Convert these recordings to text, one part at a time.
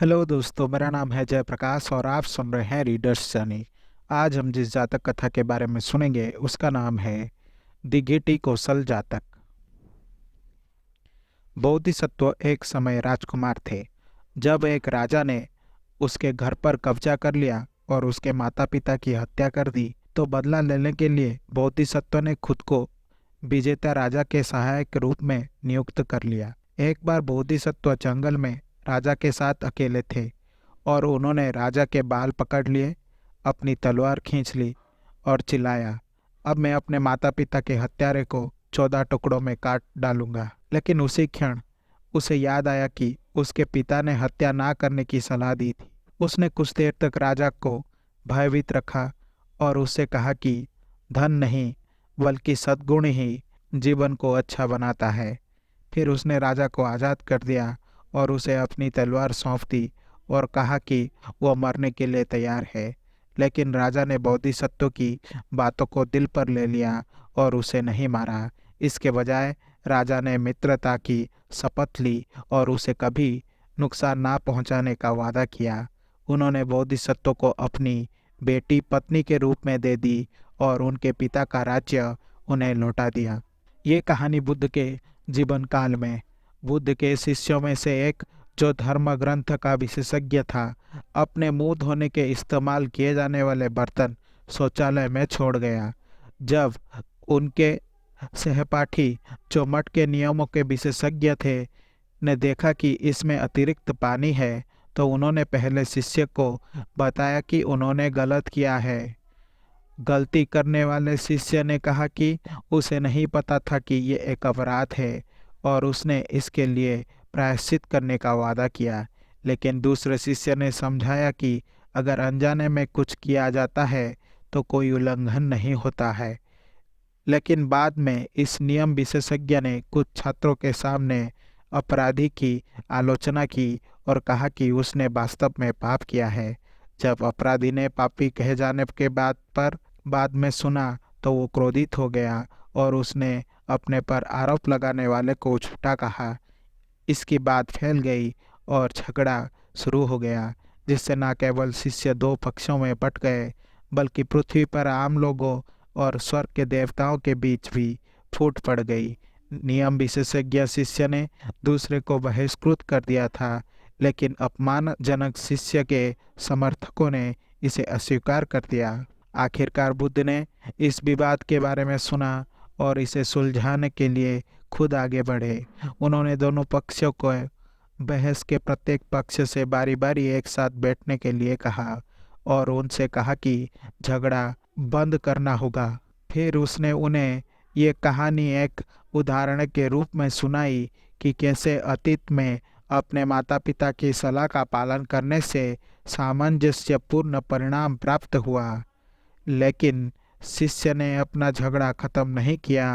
Hello दोस्तों, मेरा नाम है जयप्रकाश और आप सुन रहे हैं रीडर्स जर्नी। आज हम जिस जातक कथा के बारे में सुनेंगे उसका नाम है दिघिटी कौशल जातक। बोधिसत्व एक समय राजकुमार थे। जब एक राजा ने उसके घर पर कब्जा कर लिया और उसके माता पिता की हत्या कर दी, तो बदला लेने के लिए बोधिसत्व ने खुद को विजेता राजा के सहायक के रूप में नियुक्त कर लिया। एक बार बोधिसत्व जंगल में राजा के साथ अकेले थे और उन्होंने राजा के बाल पकड़ लिए, अपनी तलवार खींच ली और चिल्लाया, अब मैं अपने माता पिता के हत्यारे को 14 टुकड़ों में काट डालूंगा। लेकिन उसी क्षण उसे याद आया कि उसके पिता ने हत्या ना करने की सलाह दी थी। उसने कुछ देर तक राजा को भयभीत रखा और उससे कहा कि धन नहीं बल्कि सद्गुण ही जीवन को अच्छा बनाता है। फिर उसने राजा को आज़ाद कर दिया और उसे अपनी तलवार सौंप दी और कहा कि वह मरने के लिए तैयार है। लेकिन राजा ने बोधिसत्व की बातों को दिल पर ले लिया और उसे नहीं मारा। इसके बजाय राजा ने मित्रता की शपथ ली और उसे कभी नुकसान ना पहुंचाने का वादा किया। उन्होंने बोधिसत्व को अपनी बेटी पत्नी के रूप में दे दी और उनके पिता का राज्य उन्हें लौटा दिया। ये कहानी बुद्ध के जीवन काल में बुद्ध के शिष्यों में से एक, जो धर्म ग्रंथ का विशेषज्ञ था, अपने मुंह धोने के इस्तेमाल किए जाने वाले बर्तन शौचालय में छोड़ गया। जब उनके सहपाठी, जो मठ के नियमों के विशेषज्ञ थे, ने देखा कि इसमें अतिरिक्त पानी है, तो उन्होंने पहले शिष्य को बताया कि उन्होंने गलत किया है। गलती करने वाले शिष्य ने कहा कि उसे नहीं पता था कि ये एक अपराध है और उसने इसके लिए प्रायश्चित करने का वादा किया। लेकिन दूसरे शिष्य ने समझाया कि अगर अनजाने में कुछ किया जाता है तो कोई उल्लंघन नहीं होता है। लेकिन बाद में इस नियम विशेषज्ञ ने कुछ छात्रों के सामने अपराधी की आलोचना की और कहा कि उसने वास्तव में पाप किया है। जब अपराधी ने पापी कहे जाने के बाद में सुना तो वो क्रोधित हो गया और उसने अपने पर आरोप लगाने वाले को झूठा कहा। इसकी बात फैल गई और झगड़ा शुरू हो गया, जिससे न केवल शिष्य दो पक्षों में बट गए, बल्कि पृथ्वी पर आम लोगों और स्वर्ग के देवताओं के बीच भी फूट पड़ गई। नियम विशेषज्ञ शिष्य ने दूसरे को बहिष्कृत कर दिया था, लेकिन अपमानजनक शिष्य के समर्थकों ने इसे अस्वीकार कर दिया। आखिरकार बुद्ध ने इस विवाद के बारे में सुना और इसे सुलझाने के लिए खुद आगे बढ़े। उन्होंने दोनों पक्षों को बहस के प्रत्येक पक्ष से बारी बारी एक साथ बैठने के लिए कहा और उनसे कहा कि झगड़ा बंद करना होगा। फिर उसने उन्हें ये कहानी एक उदाहरण के रूप में सुनाई कि कैसे अतीत में अपने माता पिता की सलाह का पालन करने से सामंजस्यपूर्ण परिणाम प्राप्त हुआ। लेकिन शिष्य ने अपना झगड़ा खत्म नहीं किया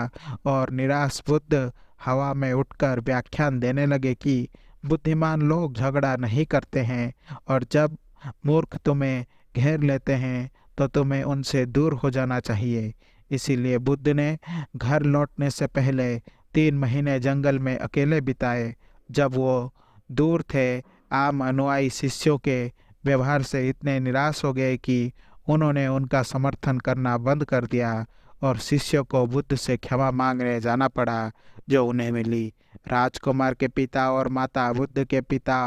और निराश बुद्ध हवा में उठकर व्याख्यान देने लगे कि बुद्धिमान लोग झगड़ा नहीं करते हैं और जब मूर्ख तुम्हें घेर लेते हैं तो तुम्हें उनसे दूर हो जाना चाहिए। इसीलिए बुद्ध ने घर लौटने से पहले 3 महीने जंगल में अकेले बिताए। जब वो दूर थे, आम अनुयायी शिष्यों के व्यवहार से इतने निराश हो गए कि उन्होंने उनका समर्थन करना बंद कर दिया और शिष्यों को बुद्ध से क्षमा मांगने जाना पड़ा, जो उन्हें मिली। राजकुमार के पिता और माता बुद्ध के पिता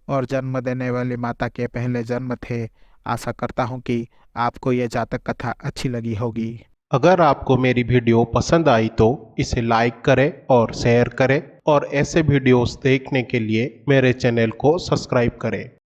और जन्म देने वाली माता के पहले जन्म थे। आशा करता हूँ कि आपको ये जातक कथा अच्छी लगी होगी। अगर आपको मेरी वीडियो पसंद आई तो इसे लाइक करें और शेयर करें और ऐसे वीडियोस देखने के लिए मेरे चैनल को सब्सक्राइब करें।